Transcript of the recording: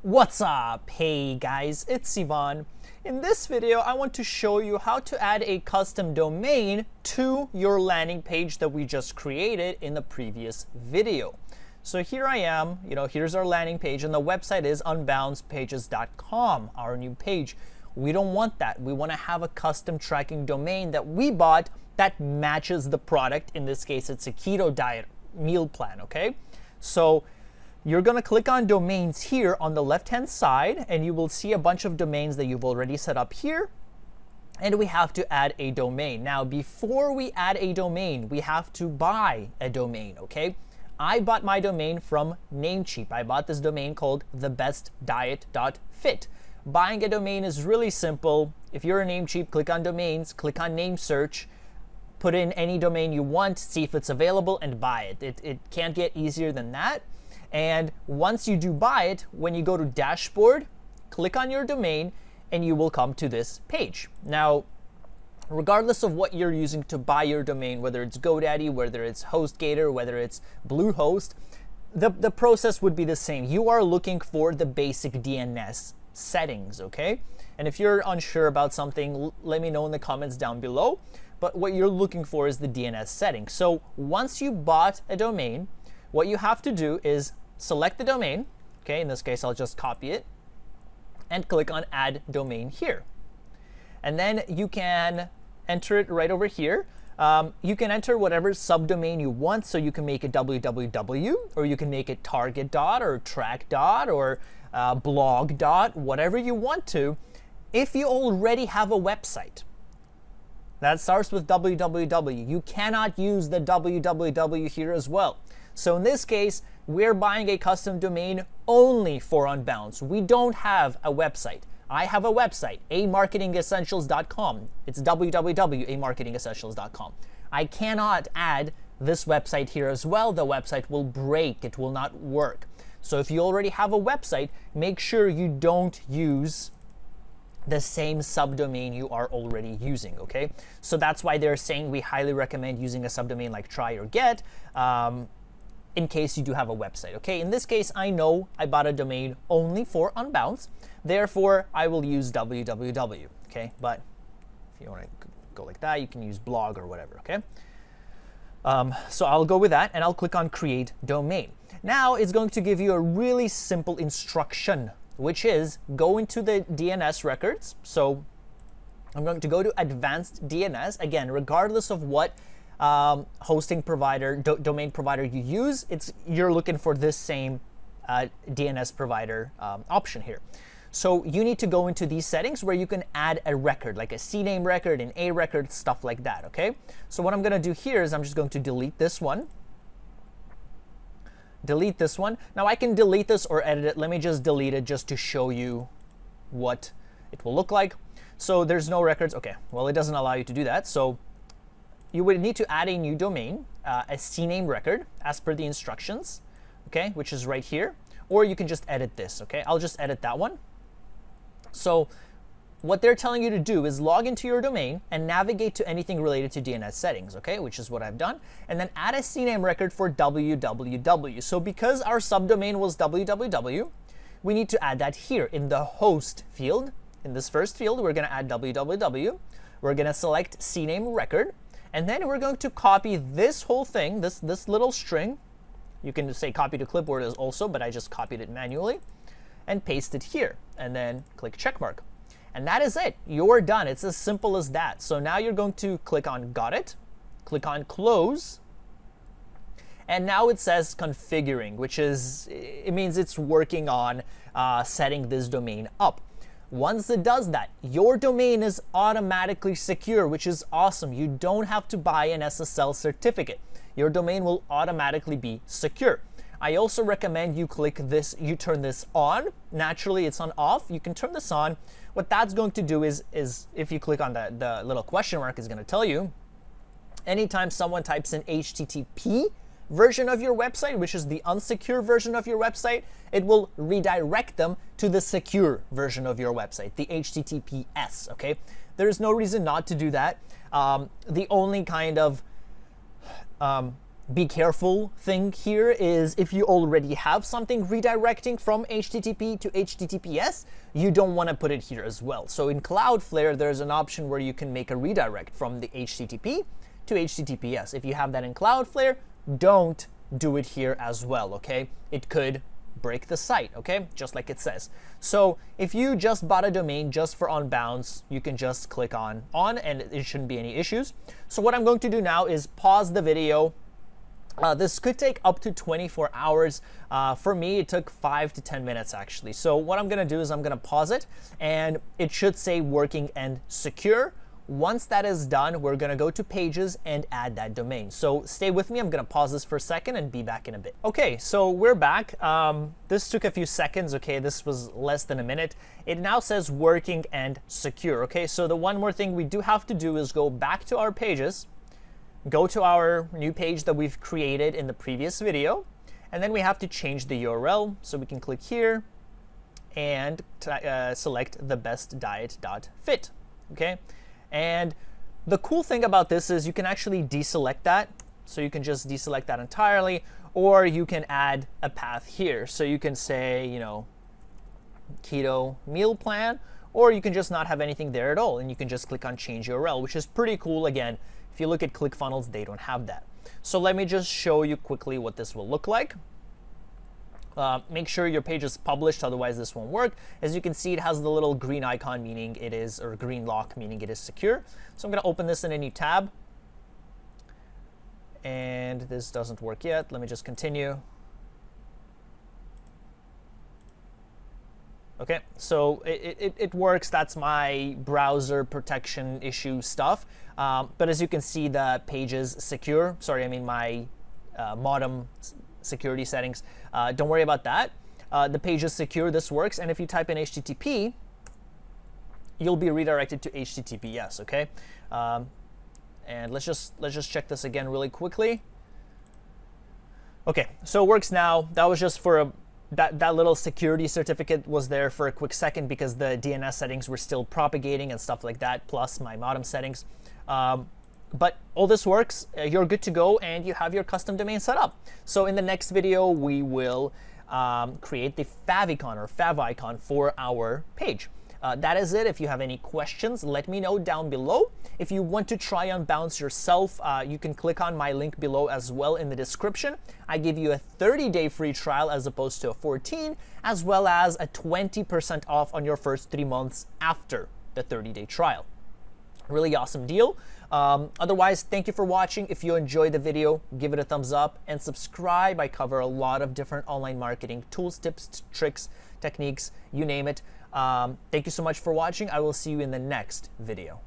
What's up? Hey guys, it's Ivan. In this video, I want to show you how to add a custom domain to your landing page that we just created in the previous video. So here I am, here's our landing page, and the website is unbouncepages.com, our new page. We don't want that. We want to have a custom tracking domain that we bought that matches the product. In this case, it's a keto diet meal plan, okay? So you're going to click on domains here on the left-hand side, and you will see a bunch of domains that you've already set up here. And we have to add a domain. Now, before we add a domain, we have to buy a domain, okay? I bought my domain from Namecheap. I bought this domain called thebestdiet.fit. Buying a domain is really simple. If you're a Namecheap, click on domains, click on name search, put in any domain you want, see if it's available, and buy it. It can't get easier than that. And once you do buy it, when you go to dashboard, click on your domain and you will come to this page. Now, regardless of what you're using to buy your domain, whether it's GoDaddy, whether it's HostGator, whether it's Bluehost, the process would be the same. You are looking for the basic DNS settings, okay? And if you're unsure about something, let me know in the comments down below. But what you're looking for is the DNS settings. So once you bought a domain, what you have to do is select the domain. Okay, in this case, I'll just copy it and click on Add Domain here. And then you can enter it right over here. You can enter whatever subdomain you want. So you can make it www, or you can make it target dot or track dot or blog dot, whatever you want to. If you already have a website that starts with www, you cannot use the www here as well. So in this case, we're buying a custom domain only for Unbounce. We don't have a website. I have a website, amarketingessentials.com. It's www.amarketingessentials.com. I cannot add this website here as well. The website will break. It will not work. So if you already have a website, make sure you don't use the same subdomain you are already using, okay? So that's why they're saying we highly recommend using a subdomain like try or get, in case you do have a website, okay? In this case, I know I bought a domain only for Unbounce, therefore I will use www, okay? But if you want to go like that, you can use blog or whatever, okay? So I'll go with that, and I'll click on Create Domain. Now it's going to give you a really simple instruction, which is go into the DNS records. So I'm going to go to Advanced DNS. Again, regardless of what hosting provider, domain provider you use, you're looking for this same DNS provider option here. So you need to go into these settings where you can add a record, like a CNAME record, an A record, stuff like that, okay? So what I'm going to do here is I'm just going to delete this one. Delete this one. Now I can delete this or edit it. Let me just delete it just to show you what it will look like. So there's no records. Okay, well, it doesn't allow you to do that. So you would need to add a new domain, a CNAME record, as per the instructions, okay, which is right here. Or you can just edit this, okay? I'll just edit that one. So what they're telling you to do is log into your domain and navigate to anything related to DNS settings, okay, which is what I've done, and then add a CNAME record for www. So because our subdomain was www, we need to add that here in the host field. In this first field, we're going to add www. We're going to select CNAME record, and then we're going to copy this whole thing, this little string. You can say copy to clipboard as also, but I just copied it manually, and paste it here, and then click checkmark. And that is it. You're done. It's as simple as that. So now you're going to click on Got It, click on Close, and now it says configuring, which is, it means it's working on setting this domain up. Once it does that, your domain is automatically secure, which is awesome. You don't have to buy an SSL certificate. Your domain will automatically be secure. I also recommend you click this, you turn this on. Naturally, it's on off. You can turn this on. What that's going to do is if you click on the little question mark, is going to tell you anytime someone types in HTTP version of your website, which is the unsecure version of your website, it will redirect them to the secure version of your website, the HTTPS, okay? There's no reason not to do that. The only kind of be careful thing here is if you already have something redirecting from HTTP to HTTPS, you don't want to put it here as well. So in Cloudflare, there's an option where you can make a redirect from the HTTP to HTTPS. If you have that in Cloudflare, don't do it here as well, okay? It could break the site, okay? Just like it says. So if you just bought a domain just for Unbounce, you can just click on and it shouldn't be any issues. So what I'm going to do now is pause the video. This could take up to 24 hours. For me, it took 5 to 10 minutes actually. So what I'm going to do is I'm going to pause it, and it should say working and secure. Once that is done, we're going to go to pages and add that domain. So stay with me. I'm going to pause this for a second and be back in a bit. Okay, so we're back. This took a few seconds. Okay, this was less than a minute. It now says working and secure. Okay, so the one more thing we do have to do is go back to our pages, go to our new page that we've created in the previous video, and then we have to change the URL. So we can click here and select thebestdiet.fit. Okay. And the cool thing about this is you can actually deselect that. So you can just deselect that entirely, or you can add a path here. So you can say, you know, keto meal plan, or you can just not have anything there at all. And you can just click on change URL, which is pretty cool. Again, if you look at ClickFunnels, they don't have that. So let me just show you quickly what this will look like. Make sure your page is published, otherwise this won't work. As you can see, it has the little green icon, meaning it is, or green lock, meaning it is secure. So I'm going to open this in a new tab. And this doesn't work yet. Let me just continue. Okay, so it works. That's my browser protection issue stuff. But as you can see, the page is secure. Sorry, I mean my modem security settings. Don't worry about that. The page is secure. This works. And if you type in HTTP, you'll be redirected to HTTPS. Okay. And let's just check this again really quickly. Okay, so it works now. That was just for that little security certificate was there for a quick second because the DNS settings were still propagating and stuff like that, plus my modem settings. But all this works, you're good to go, and you have your custom domain set up. So in the next video, we will create the favicon or favicon for our page. That is it. If you have any questions, let me know down below. If you want to try Unbounce yourself, you can click on my link below as well in the description. I give you a 30-day free trial as opposed to a 14, as well as a 20% off on your first 3 months after the 30-day trial. Really awesome deal. Otherwise, thank you for watching. If you enjoyed the video, give it a thumbs up and subscribe. I cover a lot of different online marketing tools, tips, tricks, techniques, you name it. Thank you so much for watching. I will see you in the next video.